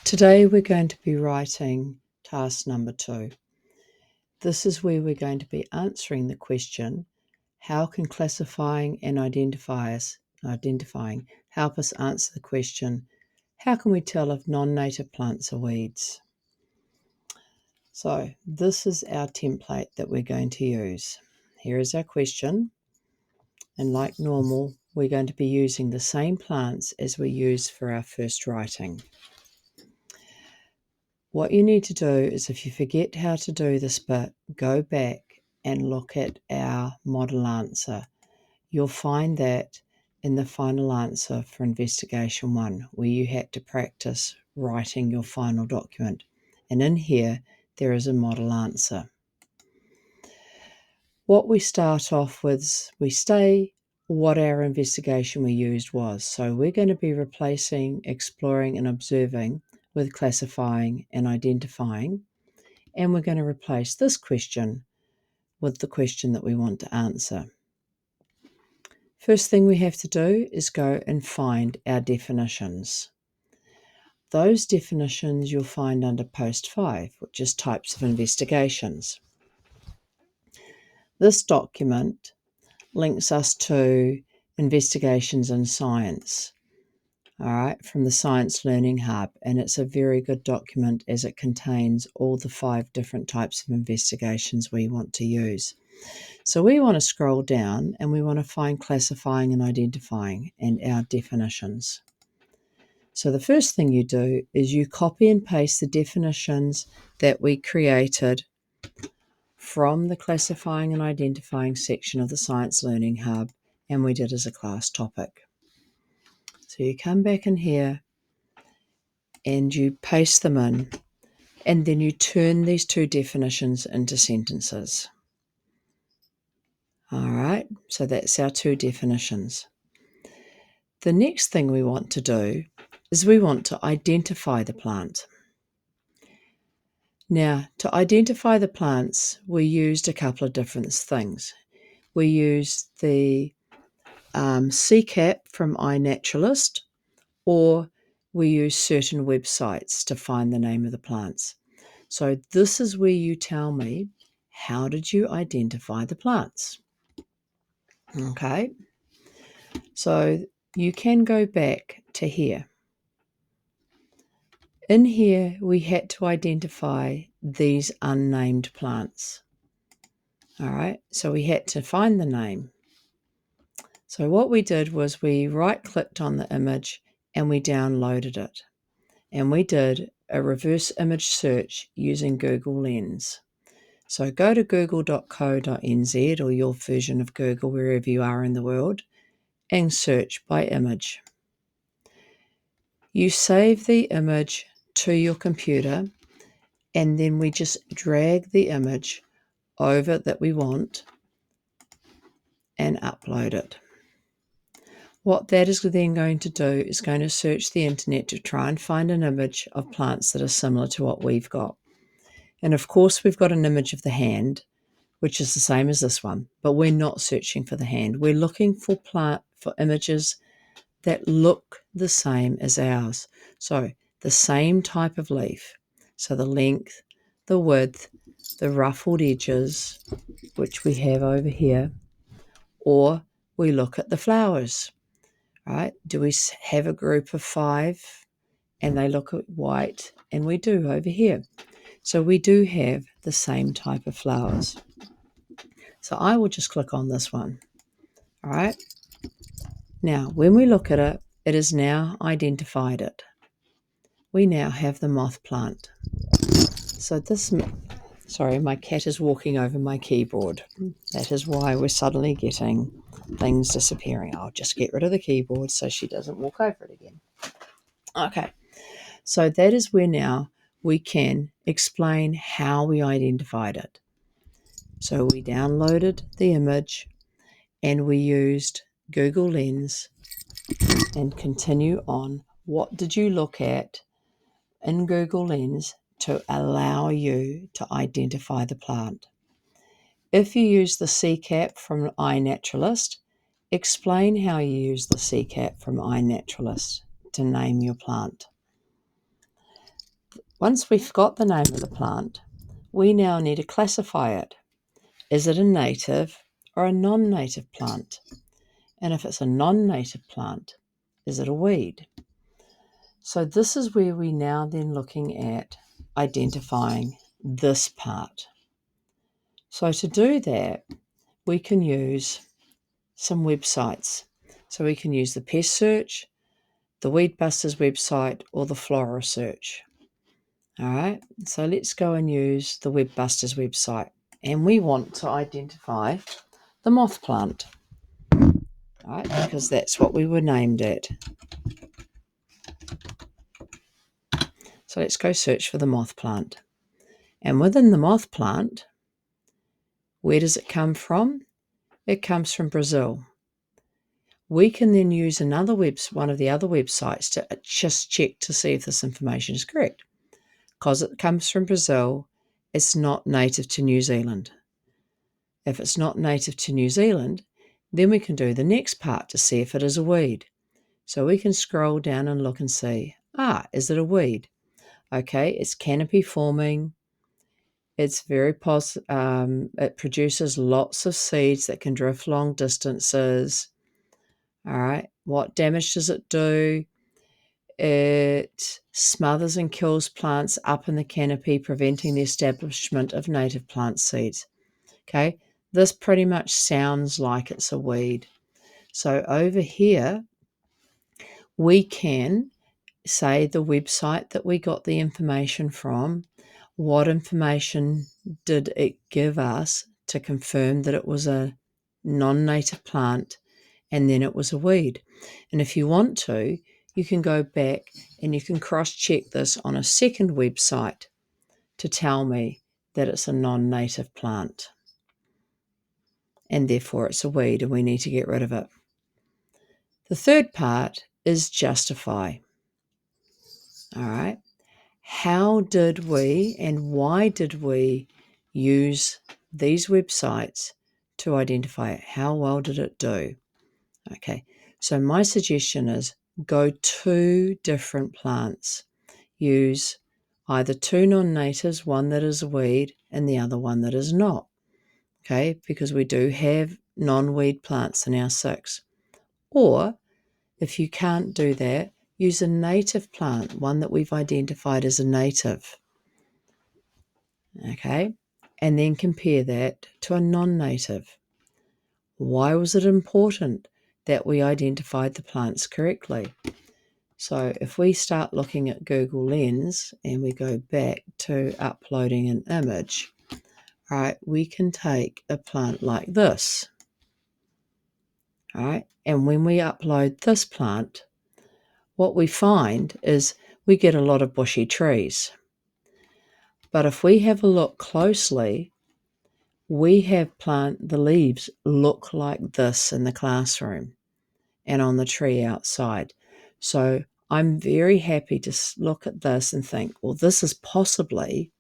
Today we're going to be writing task number 2. This is where we're going to be answering the question, how can classifying and identifying help us answer the question, how can we tell if non-native plants are weeds? So this is our template that we're going to use. Here is our question, and like normal, we're going to be using the same plants as we used for our first writing. What you need to do is, if you forget how to do this bit, go back and look at our model answer. You'll find that in the final answer for investigation 1, where you had to practice writing your final document. And in here, there is a model answer. What we start off with, we say what our investigation we used was. So we're going to be replacing exploring and observing with classifying and identifying, and we're going to replace this question with the question that we want to answer. First thing we have to do is go and find our definitions. Those definitions you'll find under post 5, which is types of investigations. This document links us to investigations in science, all right, from the Science Learning Hub, and it's a very good document as it contains all the 5 different types of investigations we want to use. So we want to scroll down and we want to find classifying and identifying and our definitions. So the first thing you do is you copy and paste the definitions that we created from the classifying and identifying section of the Science Learning Hub, and we did as a class topic. So you come back in here and you paste them in, and then you turn these 2 definitions into sentences. All right, so that's our 2 definitions. The next thing we want to do is we want to identify the plant. Now, to identify the plants, we used a couple of different things. We used the CCAP from iNaturalist, or we use certain websites to find the name of the plants. So this is where you tell me, how did you identify the plants? Okay, so you can go back to here. In here, we had to identify these unnamed plants. All right, so we had to find the name. So what we did was we right-clicked on the image and we downloaded it. And we did a reverse image search using Google Lens. So go to google.co.nz or your version of Google, wherever you are in the world, and search by image. You save the image to your computer, and then we just drag the image over that we want and upload it. What that is then going to do is going to search the internet to try and find an image of plants that are similar to what we've got. And of course, we've got an image of the hand, which is the same as this one, but we're not searching for the hand. We're looking for images that look the same as ours. So the same type of leaf. So the length, the width, the ruffled edges, which we have over here, or we look at the flowers, right? Do we have a group of 5 and they look at white? And we do over here. So we do have the same type of flowers. So I will just click on this one. All right. Now, when we look at it, it has now identified it. We now have the moth plant. So sorry, my cat is walking over my keyboard. That is why we're suddenly getting things disappearing. I'll just get rid of the keyboard so she doesn't walk over it again. Okay. So that is where now we can explain how we identified it. So we downloaded the image and we used Google Lens and continue on. What did you look at in Google Lens to allow you to identify the plant? If you use the CCAP from iNaturalist, explain how you use the CCAP from iNaturalist to name your plant. Once we've got the name of the plant, we now need to classify it. Is it a native or a non-native plant? And if it's a non-native plant, is it a weed? So this is where we now then looking at identifying this part. So to do that, we can use some websites. So we can use the Pest Search, the Weed Busters website, or the Flora Search. All right, so let's go and use the Weed Busters website. And we want to identify the moth plant, right? Because that's what we were named at. So let's go search for the moth plant. And within the moth plant, where does it come from? It comes from Brazil. We can then use one of the other websites to just check to see if this information is correct. Because it comes from Brazil, it's not native to New Zealand. If it's not native to New Zealand, then we can do the next part to see if it is a weed. So we can scroll down and look and see, is it a weed? Okay, it's canopy forming. It's very it produces lots of seeds that can drift long distances. All right, what damage does it do? It smothers and kills plants up in the canopy, preventing the establishment of native plant seeds. Okay, this pretty much sounds like it's a weed. So over here, we can say the website that we got the information from, what information did it give us to confirm that it was a non-native plant, and then it was a weed. And if you want to, you can go back and you can cross-check this on a second website to tell me that it's a non-native plant, and therefore it's a weed and we need to get rid of it. The third part is justify. All right. How did we and why did we use these websites to identify it? How well did it do? Okay, so my suggestion is go 2 different plants. Use either 2 non-natives, one that is a weed and the other one that is not. Okay, because we do have non-weed plants in our 6. Or if you can't do that, use a native plant, one that we've identified as a native. Okay, and then compare that to a non-native. Why was it important that we identified the plants correctly? So if we start looking at Google Lens and we go back to uploading an image, right, we can take a plant like this. All right, and when we upload this plant, what we find is we get a lot of bushy trees. But if we have a look closely, we have the leaves look like this in the classroom and on the tree outside. So I'm very happy to look at this and think, well, this is possibly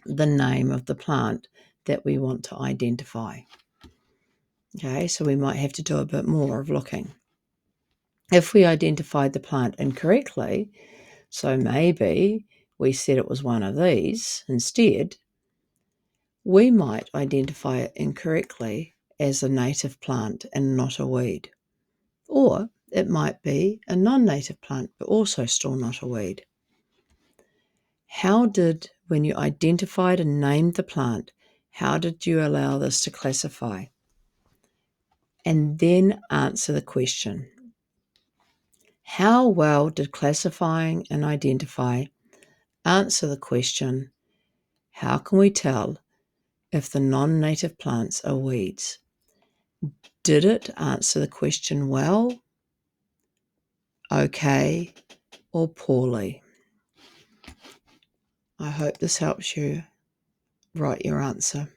the name of the plant that we want to identify. Okay, so we might have to do a bit more of looking. If we identified the plant incorrectly, so maybe we said it was one of these instead, we might identify it incorrectly as a native plant and not a weed. Or it might be a non-native plant, but also still not a weed. When you identified and named the plant, how did you allow this to classify? And then answer the question. How well did classifying and identify answer the question, how can we tell if the non-native plants are weeds? Did it answer the question well, okay, or poorly? I hope this helps you write your answer.